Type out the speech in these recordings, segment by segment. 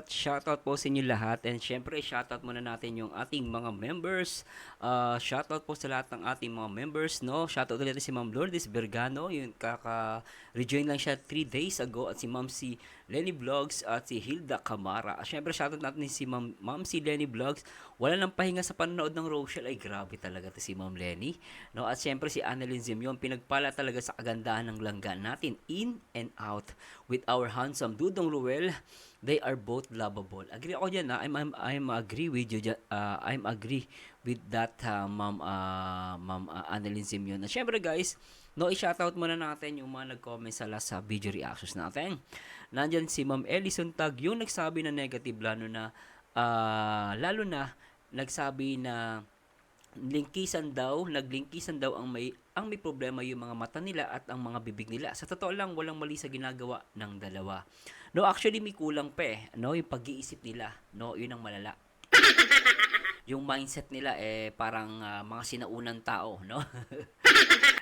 shoutout po sa inyo lahat. And syempre, shoutout muna natin yung ating mga members. Shoutout po sa lahat ng ating mga members, no? Shoutout ulit si Ma'am Lourdes Bergano, yung rejoin lang siya 3 days ago, at si Ma'am si Lenny Vlogs at si Hilda Camara. Syempre, shoutout natin si Ma'am si Lenny Vlogs. Wala nang pahinga sa panonood ng Rochelle. Ay, grabe talaga to si Ma'am Lenny. No? At syempre si Annalyn Zimion, pinagpala talaga sa kagandahan ng langgan natin, in and out, with our handsome Dudong Ruel. They are both lovable. Agree ako dyan, I'm agree with you dyan. I'm agree with that, Ma'am Annalyn Zimion. At syempre guys, no, i-shoutout muna natin yung mga nag-comment sa last video reactions natin. Nandyan si Ma'am Ellison Tag, yung nagsabi na negative, lalo na nagsabi na naglingkisan daw ang may problema yung mga mata nila at ang mga bibig nila. Sa totoo lang, walang mali sa ginagawa ng dalawa. No, actually may kulang pa no, yung pag-iisip nila, no, yun ang malala. Yung mindset nila parang mga sinaunang tao, no?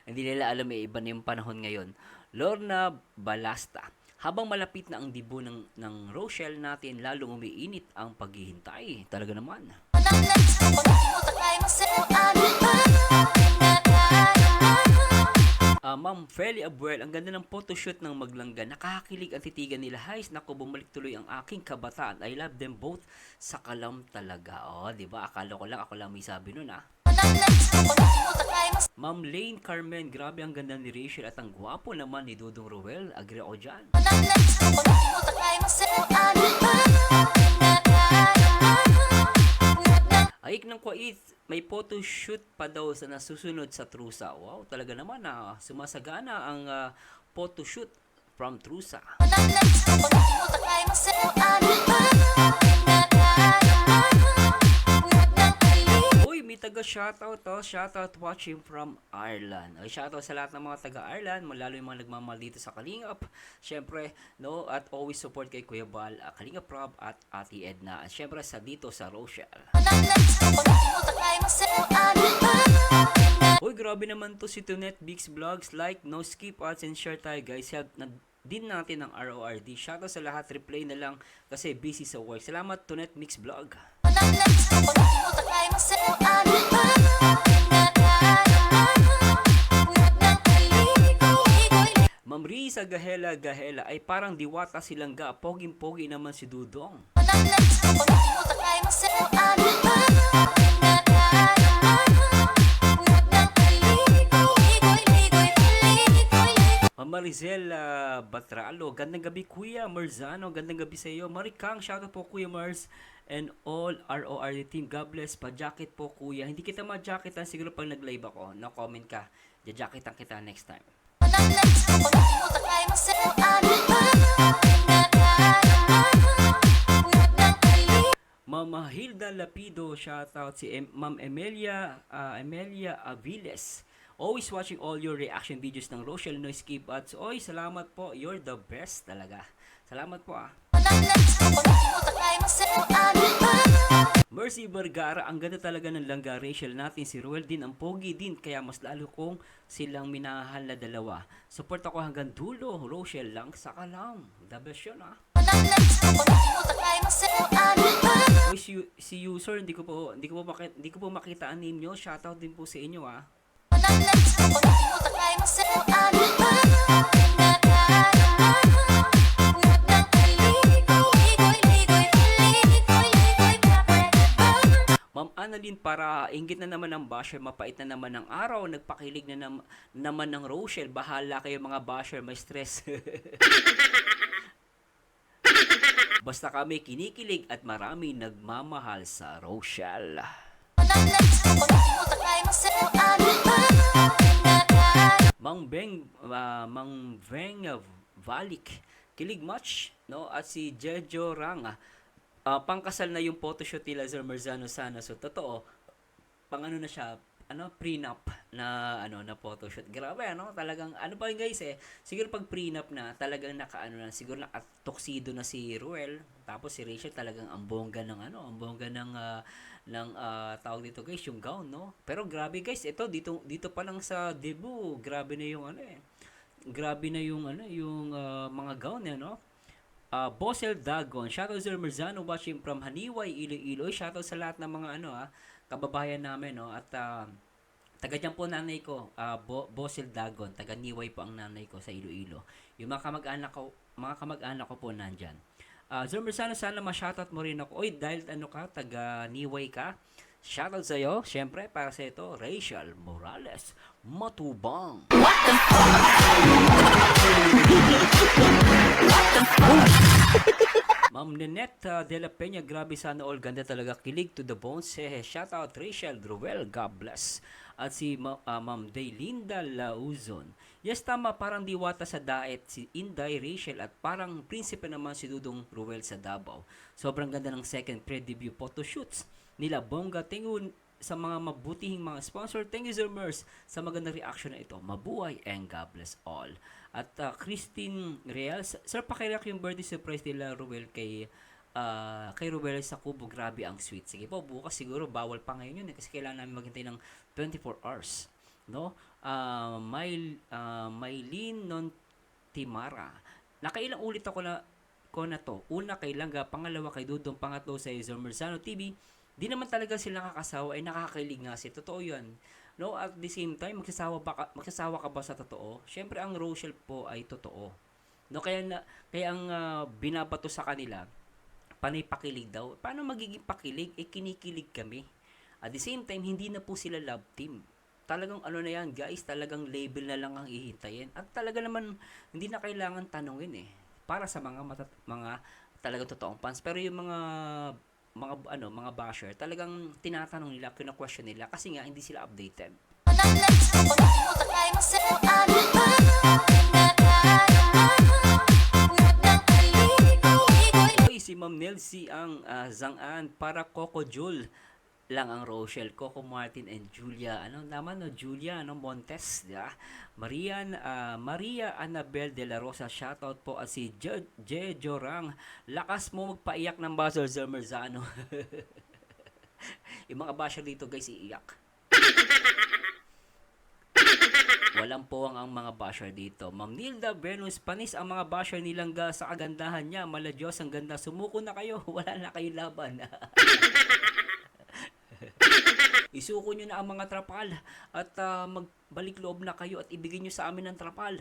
Hindi nila alam iba na yung panahon ngayon. Lorna Balasta. Habang malapit na ang dibo ng Rochelle natin, lalong umiinit ang paghihintay. Talaga naman. Ma'am Feli Abuel, ang ganda ng photoshoot ng Maglangga. Nakakakilig ang titigan nila. Hays, naku, bumalik tuloy ang aking kabataan. I love them both. Sa kalam talaga. Oh, di ba? Akala ko lang, ako lang may sabi nun, Ma'am Lane Carmen, grabe ang ganda ni Rachel at ang gwapo naman ni Dudong Ruel. Agree ako dyan. Ayik ng kwait, may photoshoot pa daw sa nasusunod sa Trusa. Wow, talaga naman sumasagana ang photoshoot from Trusa. Uy, may taga shoutout shoutout watching from Ireland. Ay, shoutout sa lahat ng mga taga Ireland, lalo yung mga nagmamahal dito sa Kalingap. Syempre, no, at always support kay Kuya Bal, Kalingap Rob at Ate Edna. At syempre dito sa Rochelle. Uy, grabe naman to si Tunet Bix Vlogs. Like, no skip ads and share tayo guys. Help na din natin ang RORD. Shoutout sa lahat, replay na lang kasi busy sa work. Salamat Tunet Mix Vlog. Ma'am Risa Gahela ay parang diwata silang poging-pogi naman si Dudong. Ma'am Marizel Batralo, gandang gabi Kuya Marzano, gandang gabi sa iyo. Marikang, shoutout po Kuya Mars and all RORD team. God bless, pa-jacket po Kuya. Hindi kita ma-jacketan siguro pag nag-live ako. No, comment ka. Ja-jacketan kita next time. Mama Hilda Lapido, shoutout si Ma'am Emilia Aviles. Always watching all your reaction videos ng Rochelle, no skip ads. Oy, salamat po. You're the best talaga. Salamat po Mercy Vergara, ang ganda talaga ng langga Rachel natin. Si Ruel din ang pogi din, kaya mas lalo kong silang minahal na dalawa. Support ako hanggang dulo. Rochelle lang sa kalam. The best yun Uy, si user, hindi ko po makita ang name nyo. Shoutout din po sa inyo Ma'am Annalyn, para inggit na naman ng basher, mapait na naman ng araw, nagpakilig na naman ng Rochelle. Bahala kayo mga basher, may stress. Basta kami kinikilig at marami nagmamahal sa Rochelle. Mang Veng Valik, kilig much, no? At si Jejo Ranga, pangkasal na yung photoshoot ni Lazar Marzano sana. So totoo, pang ano na siya, prenup na na photoshoot. Grabe talagang pa guys siguro pag prenup na talagang na siguro tuxedo na si Ruel, tapos si Rachel talagang ang bongga ng tawag dito guys, yung gown, no? Pero grabe guys, ito dito pa lang sa debut, grabe na yung grabe na yung yung mga gown no? Bosel Dagon, shoutout Sir Merzano watching from Haniway, Iloilo. Shoutout sa lahat ng mga kababayan namin, no. At taga dyan po nanay ko, Bosel Dagon, taga Niway po ang nanay ko sa Iloilo. Yung mga kamag-anak ko po nandyan. Sir Merzano, sana ma-shoutout mo rin ako. Oy, dahil taga Niway ka, shoutout sa'yo. Syempre, para sa ito, Rachel Morales Matubang. Ma'am Ninette de la Peña, grabe sana all. Ganda talaga, kilig to the bones. Shout out Rachel Ruel, God bless. At si Ma'am Daylinda Lauzon. Yes, tama, parang diwata sa daet si Inday Rachel at parang prinsipe naman si Dudong Ruel sa Davao. Sobrang ganda ng second pre-debut photoshoots nila. Bongga, thank you sa mga mabutihing mga sponsor. Thank you, Sir Mers, sa magandang reaction na ito. Mabuhay and God bless all. At Christine Real, Sir, pakirak yung birthday surprise nila Ruel kay Ruel sa Kubo. Grabe ang sweet. Sige po, bukas siguro bawal pa ngayon yun kasi kailangan namin maghintay ng 24 hours. No? Maylin Non Timara. Nakailang ulit ako na to. Una kay Langga, pangalawa kay Dudong, pangatlo sa Sir Merzano TV. Di naman talaga sila kakasawa, ay nakakakilig nga si totoo yan. No, at the same time, magsasawa ka ba sa totoo? Syempre ang Rochelle po ay totoo. No, kaya ang binabato sa kanila, panay pakilig daw. Paano magiging pakilig? Kinikilig kami. At the same time, hindi na po sila love team. Talagang na yan, guys, talagang label na lang ang ihintayin. At talaga naman, hindi na kailangan tanungin para sa mga talagang totoong fans. Pero yung mga basher, talagang tinatanong nila, kina-question nila kasi nga hindi sila updated. Si Ma'am Nelsie ang Zangan para Coco Jul lang ang Rochelle, Coco Martin and Julia. Julia Montes, diba? Maria Annabel de la Rosa, shoutout po. At si Je Jorang, lakas mo magpaiyak ng buzzer, Sir Merzano. Yung mga basher dito, guys, iiyak. Walang puwang ang mga basher dito. Ma'am Nilda Venus, panis ang mga basher nilang sa kagandahan niya. Mala Diyos, ang ganda. Sumuko na kayo. Wala na kayong laban. Isuko nyo na ang mga trapal at magbalik loob na kayo at ibigay nyo sa amin ang trapal.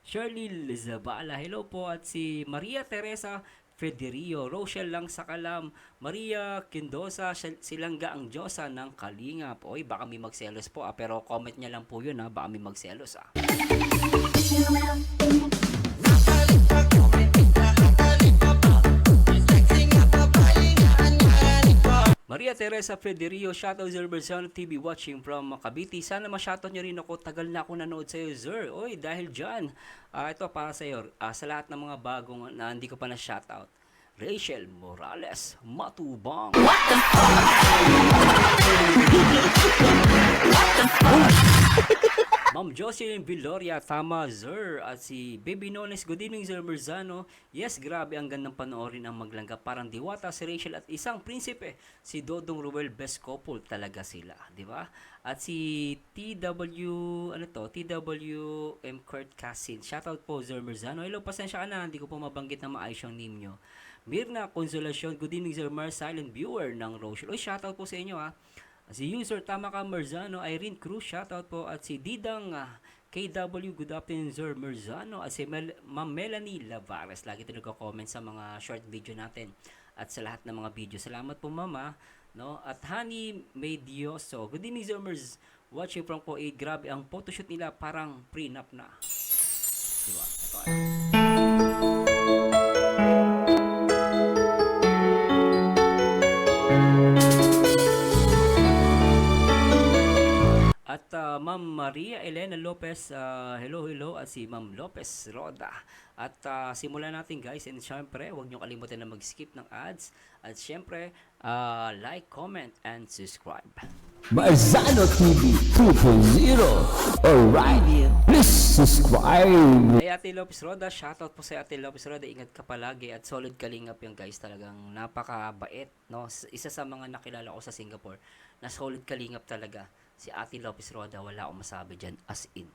Shirley Zabala, hello po. At si Maria Teresa Federio, Rochelle lang sa Kalam, Maria Quindosa, silangga ang Diyosa ng Kalingap. Oy, baka may magselos po pero comment niya lang po yun baka may magselos Maria Teresa Federio, shoutout Sir Merzano TV watching from Cavite. Sana ma-shoutout nyo rin ako. Tagal na ako nanood sa'yo, Sir. Oy, dahil dyan, ito para sa'yo. Sa lahat ng mga bagong na hindi ko pa na-shoutout. Rachel Morales Matubang. What the Ma'am Jocelyn Viloria, tama, Sir. At si Baby Nones, good evening, Sir Merzano. Yes, grabe, ang gandang panoorin ang Maglangga. Parang diwata si Rachel at isang prinsipe, si Dodong Ruel, best couple talaga sila, di ba? At si TWM Kurt Cassin, shoutout po, Sir Merzano. Hello, pasensya ka na, hindi ko po mabanggit na maayos yung name nyo. Mirna Consolacion, good evening, Sir Mar, silent viewer ng Rochelle. Oy, shoutout po sa inyo Si user Tama Ka Merzano, Irene Cruz, shoutout po. At si Didang KW, good afternoon, Sir Merzano. At si Ma'am Melanie Lavares, lagi ito nagko-comment sa mga short video natin at sa lahat ng mga video. Salamat po, Mama. No? At Honey Medioso, good evening, Sir Merz, watching from Kuwait. Grabe ang photoshoot nila, parang prenup na. Diba? At Ma'am Maria Elena Lopez, hello. At si Ma'am Lopez Roda. At simulan natin, guys. And syempre, huwag nyo kalimutan na mag-skip ng ads. At syempre, like, comment, and subscribe. Marzano TV 2.0. Alright, please subscribe. Hey Ate Lopez Roda, shoutout po sa Ate Lopez Roda. Ingat ka palagi at solid kalingap yung guys. Talagang napakabait, no? Isa sa mga nakilala ko sa Singapore na solid kalingap talaga. Si Ate Lopez Roda, wala akong masabi dyan, as in.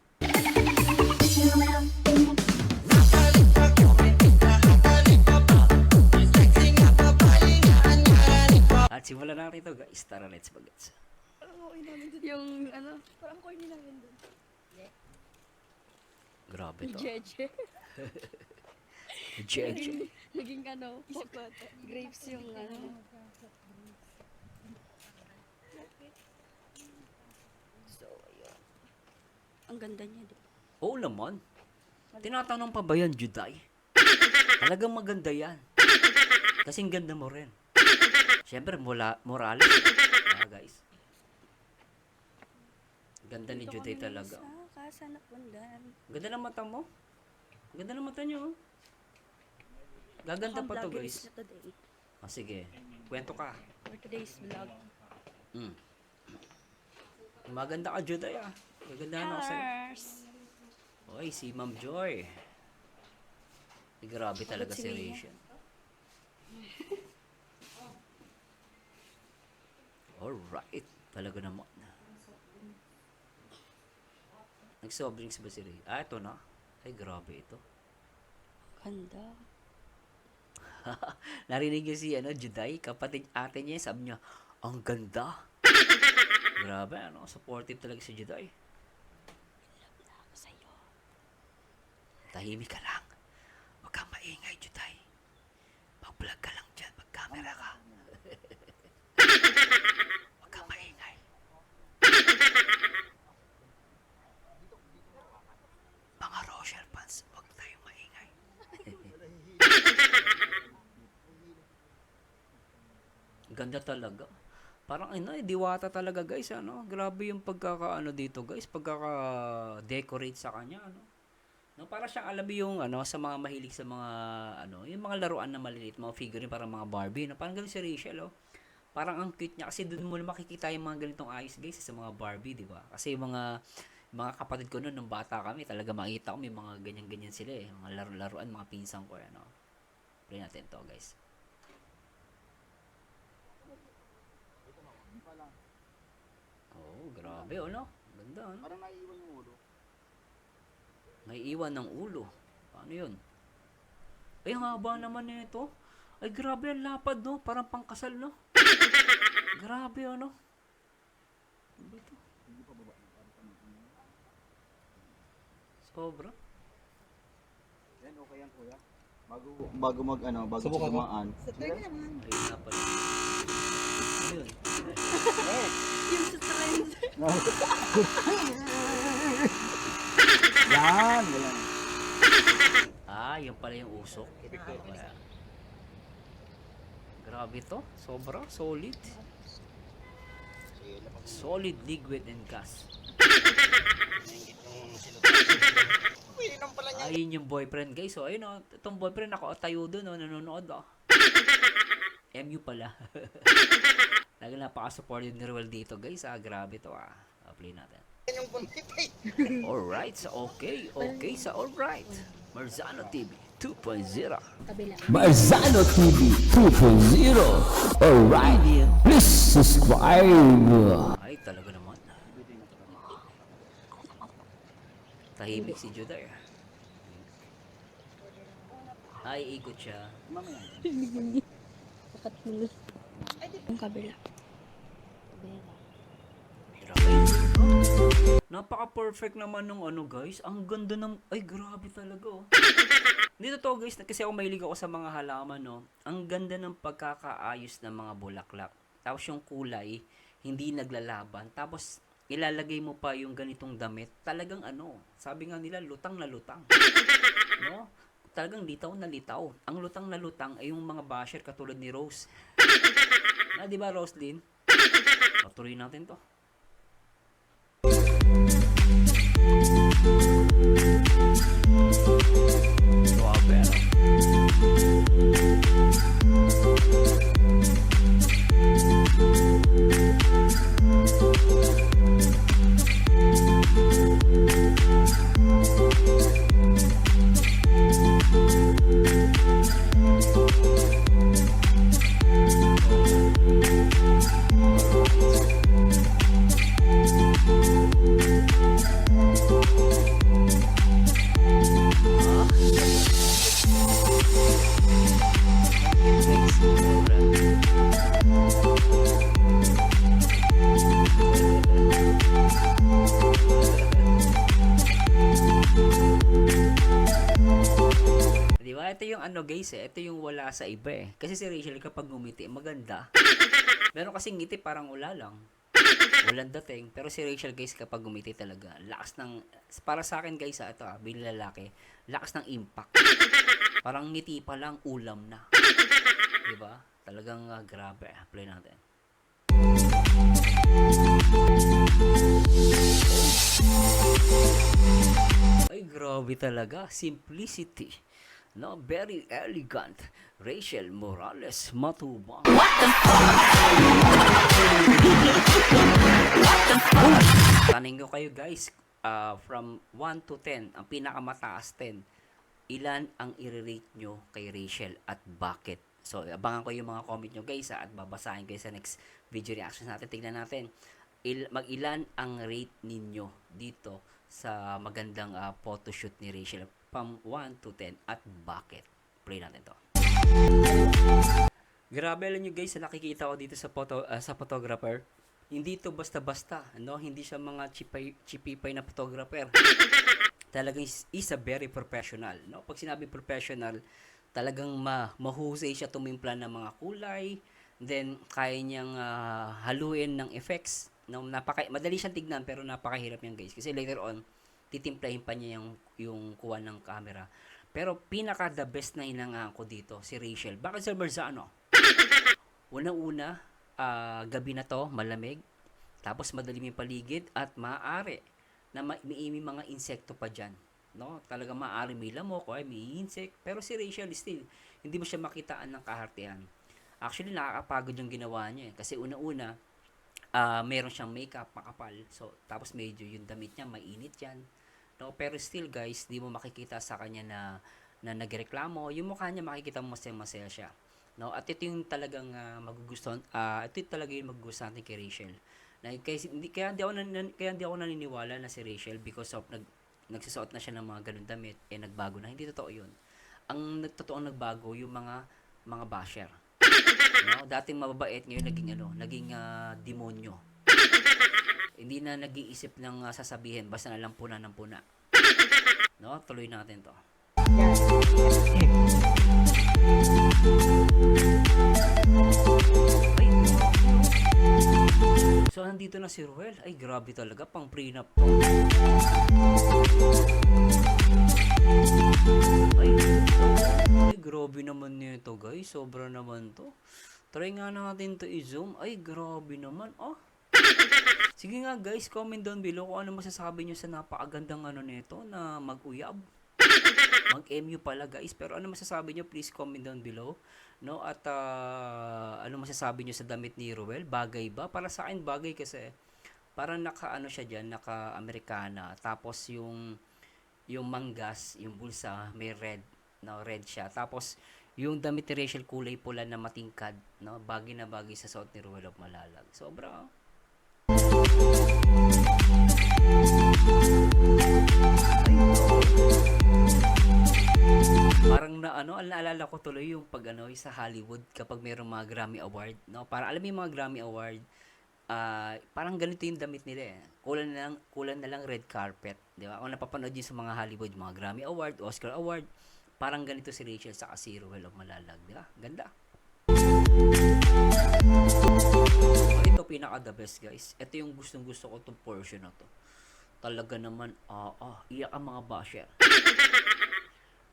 At simulan natin ito guys. Tara, let's bagets. Yung ano, parang corny namin dun. Grabe to. Jeje. Jeje. Naging ano, grapes yung ano. So, ayun. Ang ganda niya, di ba? Oo naman. Tinatanong pa ba yan, Juday? Talagang maganda yan. Kasing ganda mo rin. Siyempre, Morales. Guys. Ganda ni Juday talaga. Sa Casa Napundan. Ganda ng mata mo. Ganda ng mata niyo. Gaganda pa to guys. Na today. Ah, sige. Kwento ka. For today's vlog. Maganda ka, Juday ah. Gaganda ako sa'yo. Oy, si Ma'am Joy. Grabe talaga si Rachel. Alright. Talaga naman. Nag-soft drinks ba si Ray? Ah, ito na. Ay, grabe ito. Ganda. Narinig niyo si Juday, kapatid ate niya, sabi niya, ang ganda. Grabe, supportive talaga si Juday. Sa'yo. Tahimik ka lang. Huwag kang maingay, Juday. Mag-vlog ka lang dyan, mag-camera ka. Huwag kang maingay. Mga Rochelle fans, huwag tayong maingay. Ganda talaga. Parang diwata talaga guys, Grabe yung pagkaka dito guys, pagkaka-decorate sa kanya, No, para siyang alam mo yung sa mga mahilig sa mga yung mga laruan na maliliit, mga figurine parang mga Barbie, parang ganun si Rachel, Parang ang cute niya kasi doon mo na makikita yung mga ganitong ayos guys sa mga Barbie, di ba? Kasi yung mga kapatid ko noon nung bata kami, talaga makita ko may mga ganyan-ganyan sila mga laro-laruan, mga pinsang ko Play natin to guys. Oh, grabe Ganda Parang naiiwan yung ulo. Naiiwan ng ulo. Paano yun? Ay, ang haba naman nito. Ay, grabe ang lapad, no? Parang pangkasal, no? Grabe, Ano ba ito? Sobra. Yan, okay yan kuya. Bago dumaan. Ayun nga pala. Ano yun? Yung sa trend. Yan, wala. Ah, yun pala yung usok. Kaya. Grabe to. Sobra. Solid. Solid liquid and gas. Ayun yung boyfriend guys. So ayun itong boyfriend ako tayo doon nanonood MU pala. Lagi napaka-supportive ni Ruel dito guys. Grabe to Play natin. Alright, so okay sa alright. Marzano TV 2.0. Kabila. Marzano TV 2.0. Alright, please subscribe. Ay, talaga naman. Tahimik si Juday. Ay, ikot siya. Pakatulog. Yung kabila. Kabila. Napaka-perfect naman nung guys. Ang ganda ng... Ay, grabe talaga Dito to guys, kasi ako mahilig ako sa mga halaman Ang ganda ng pagkakaayos ng mga bulaklak. Tapos yung kulay, hindi naglalaban. Tapos ilalagay mo pa yung ganitong damit. Talagang sabi nga nila, lutang na lutang. No? Talagang litaw na litaw. Ang lutang na lutang ay yung mga basher katulad ni Rose. Di ba Roslyn? Tuloy natin to. Grabe, ano guys ito yung wala sa iba Kasi si Rachel kapag ngumiti, maganda. Meron kasing ngiti parang wala lang. Walang dating. Pero si Rachel guys kapag ngumiti talaga, lakas ng, para sa akin guys ito bilang lalaki, lakas ng impact. Parang ngiti pa lang, ulam na. Diba? Talagang grabe. Play natin. Ay, grabe talaga. Simplicity. No, very elegant. Rachel Morales Matubang. Tanin ko kayo guys, from 1 to 10, ang pinakamataas 10, ilan ang i-rate nyo kay Rachel at bakit? So, abangan ko yung mga comment nyo guys at babasahin ko sa next video reactions natin. Tignan natin, mag-ilan ang rate ninyo dito sa magandang photoshoot ni Rachel from 1 to 10 at bakit? Play natin to. Grabe lang nyo guys, nakikita ko dito sa photographer. Hindi to basta-basta, no? Hindi siya mga chipipay na photographer. Talagang is a very professional, no? Pag sinabi professional, talagang mahusay siya tumimpla ng mga kulay, then kaya niyang haluin ng effects, no? Madali siyang tignan pero napakahirap yan guys. Kasi later on, titimplahin pa niya yung kuha ng camera. Pero pinaka the best na inangaan ko dito, si Rachel. Bakit Sir Marzano? Unang-una, gabi na to, malamig, tapos madilim yung paligid at maaari na may mga insekto pa dyan, no? Talaga maaari may lamok o may insect, pero si Rachel still hindi mo siya makitaan ng kahartihan. Actually nakakapagod yung ginawa niya kasi una-una meron siyang makeup makapal, so tapos medyo yung damit niya mainit yan, no? Pero still guys, di mo makikita sa kanya na nagreklamo. Yung mukha niya makikita mo masaya siya, no? At ito yung talagang magugustuhan, ito yung talaga yung magugustuhan natin kay Rachel. Kaya hindi ako naniniwala na si Rachel because of nagsusuot na siya ng mga ganun damit, nagbago na. Hindi totoo yun. Ang totoong nagbago yung mga basher. No? Dating mababait, ngayon naging demonyo. Hindi na nag-iisip ng sasabihin, basta na lang puna ng puna. No? Tuloy natin to. So, nandito na si Ruel. Ay, grabe talaga. Pang prenup to. Ay, grabe naman nito, guys. Sobra naman to. Try nga natin to i-zoom. Ay, grabe naman. Sige nga, guys. Comment down below kung ano masasabi nyo sa napakagandang nito na mag-uyab. Mag-MU pala, guys. Pero ano masasabi nyo? Please comment down below. No? At ano masasabi nyo sa damit ni Ruel? Bagay ba? Para sa akin bagay kasi parang siya dyan, naka-Amerikana. Tapos yung manggas, yung bulsa, may red. No? Red siya. Tapos yung damit ni Rachel kulay pula na matingkad. No? Bagay na bagay sa suot ni Ruel of Malalag. Sobra. Parang naalala ko tuloy yung pag yung sa Hollywood kapag mayroong mga Grammy Award, no? Para alam mo yung mga Grammy Award, parang ganito yung damit nila Kulang na lang red carpet, di ba? Kung napapanood yun sa mga Hollywood, mga Grammy Award, Oscar Award, parang ganito si Rachel sa si Ruel of Malalag, di ba? Ganda. Ito pinaka the best guys. Ito yung gustong-gusto ko tong portion na to. Talaga naman, iyak ang mga basher.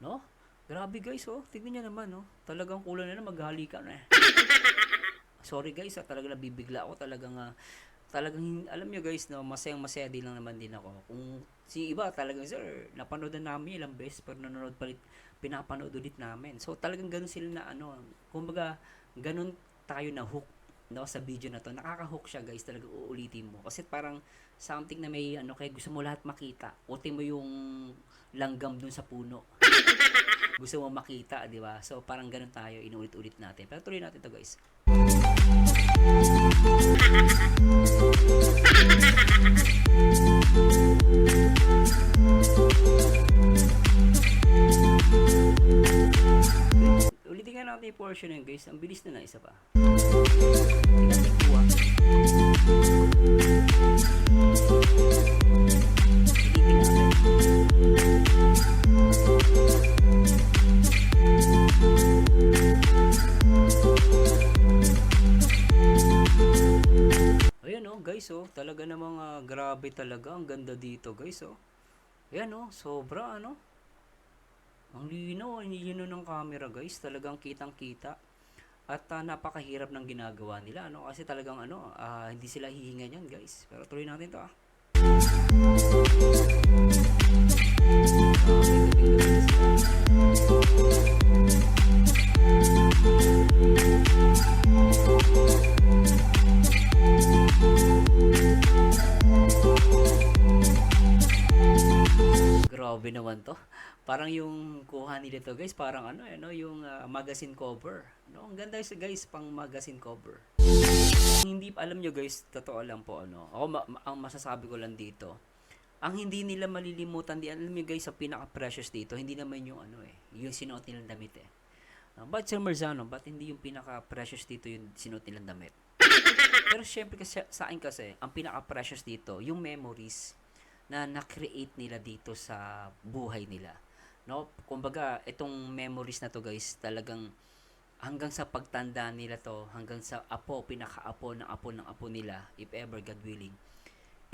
No? Grabe guys, tignan niyo naman, talagang kulang na maghalikan Sorry guys, talagang nabibigla ako, talagang alam niyo guys, masayang-masaya din lang naman din ako. Kung si iba talagang sir, napanood na namin ilang beses pero pinapanood ulit namin. So talagang ganun sila na kumbaga ganun tayo na hook, no, sa video na to. Nakaka-hook siya guys, talaga uulitin mo. Kasi parang something na may kaya gusto mo lahat makita. Uti mo yung langgam dun sa puno. Gusto mo makita, di ba? So parang ganun tayo, inulit-ulit natin. Pero tuloy natin to guys. Ulitin nga natin yung portion yun guys. Ang bilis na isa pa. Tingnan natin yung kuha. Silipin natin. guys, oh. Talaga namang grabe talaga. Ang ganda dito, guys, oh. Ayan, oh. Sobra, ano. Ang linaw, ang linaw ng camera, guys. Talagang kitang-kita. At napakahirap ng ginagawa nila, ano. Kasi talagang, ano, hindi sila hihinga niyan, guys. Pero tuloy natin to, ah. Grabe naman to. Parang yung kuha nila to, guys, parang ano, ano, yung magazine cover. No, ang ganda guys, pang magazine cover. Hindi alam nyo guys, totoo lang po ano. Ako ang masasabi ko lang dito. Ang hindi nila malilimutan di alam nyo guys, sa pinaka-precious dito, hindi naman yung ano yung sinuot nilang damit eh. But Sir Marzano, ba't hindi yung pinaka-precious dito yung sinuot nilang damit? Pero syempre kasi sa akin kasi, ang pinaka-precious dito, yung memories na na-create nila dito sa buhay nila. No? Kumbaga, itong memories na to guys, talagang hanggang sa pagtanda nila to, hanggang sa pinaka-apo ng apo nila, if ever God willing,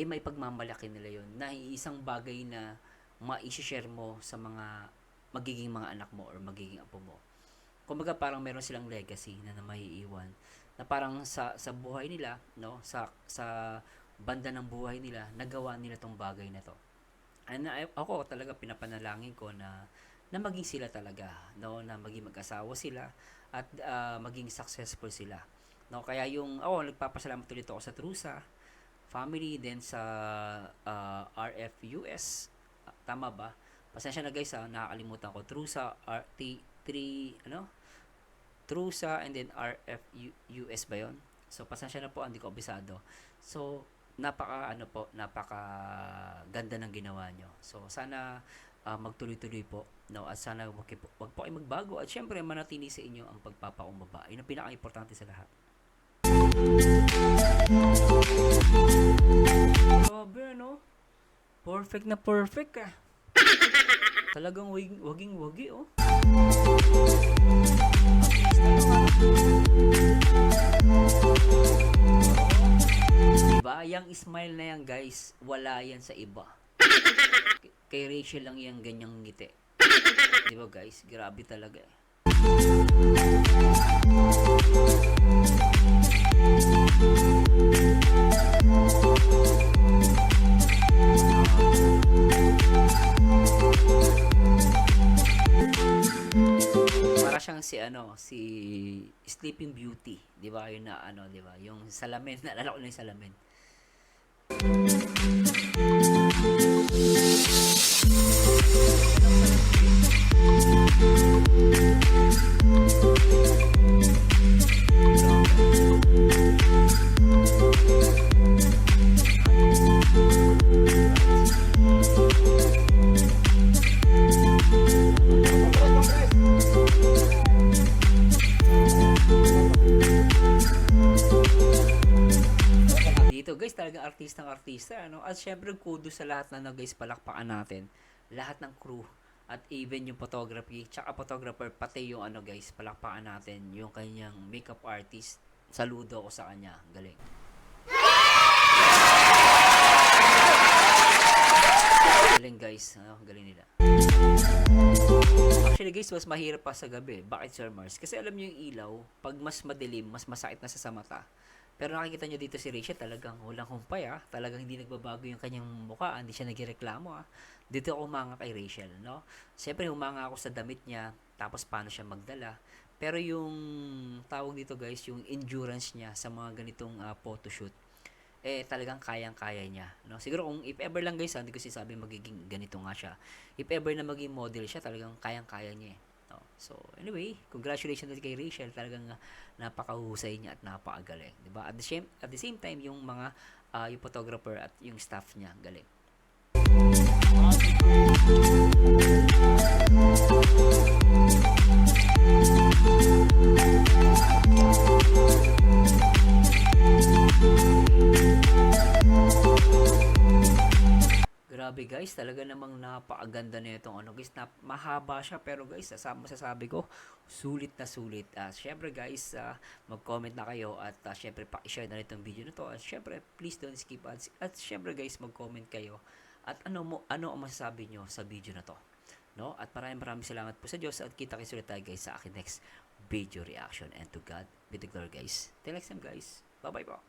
may pagmamalaki nila yon na isang bagay na ma-share mo sa mga magiging mga anak mo or magiging apo mo. Kumbaga parang meron silang legacy na maiiwan na parang sa buhay nila, no, sa banda ng buhay nila, nagawa nila tong bagay na to. And ako talaga pinapanalangin ko na maging sila talaga, no, na maging mag-asawa sila at maging successful sila. No, kaya yung nagpapasalamat ulit ako sa Trusa family, then sa RFUS, tama ba? Pasensya na guys, nakakalimutan ko. Trusa Trusa and then RFUS ba yon? So pasensya na po, hindi ko abisado. So napaka ganda ng ginawa nyo. So sana magtuloy-tuloy po, no, at sana wag po kayo magbago at syempre manatili sa inyo ang pagpapakumbaba. Yun ang pinaka-importante sa lahat. Grabe, no? Perfect na perfect ah. Talagang waging-wagi, oh. Diba? Yang smile na yan, guys, wala yan sa iba. Kay Rachel lang yan ganyang ngiti. Diba, guys? Grabe talaga eh. Para siyang si Sleeping Beauty, 'di ba? Yun na ano, 'di ba? Yung salamin, naalala ko na yung salamin. Dito guys, talagang artista, ano? At syempre kudos sa lahat na guys, palakpakan natin. Lahat ng crew at even yung photography, tsaka photographer, pati yung guys, palakpakan natin yung kanyang makeup artist. Saludo ako sa kanya, galing. Galing guys, galing nila. Actually guys, mas mahirap pa sa gabi. Bakit Sir Mars? Kasi alam niyo yung ilaw, pag mas madilim, mas masakit na sa mata. Pero nakikita nyo dito si Rachel, talagang walang humpay talagang hindi nagbabago yung kanyang mukha, hindi siya nagreklamo Dito ako humanga kay Rachel, no? Siyempre humanga ako sa damit niya, tapos paano siya magdala. Pero yung tawag dito guys, yung endurance niya sa mga ganitong photoshoot, talagang kayang-kaya niya, no? Siguro kung if ever lang guys, hindi ko sinasabi magiging ganito nga siya. If ever na maging model siya, talagang kayang-kaya niya no? So anyway, congratulations kay Rachel, talagang napakahusay niya at napakagaling, 'di ba? At the same time yung mga yung photographer at yung staff niya, galing. Grabe grabe guys, talaga namang napakaganda nitong ano guys, mahaba siya pero guys, masasabi ko, sulit na sulit. Syempre guys, mag-comment na kayo at syempre pa-share na rin itong video na to. At syempre, please don't skip ads. At syempre guys, mag-comment kayo. At ano ang masasabi nyo sa video na to. No? At maraming salamat po sa Diyos at kita-kits ulit tayo guys sa akin next video reaction. And to God be the glory guys. Till next time guys. Bye-bye po.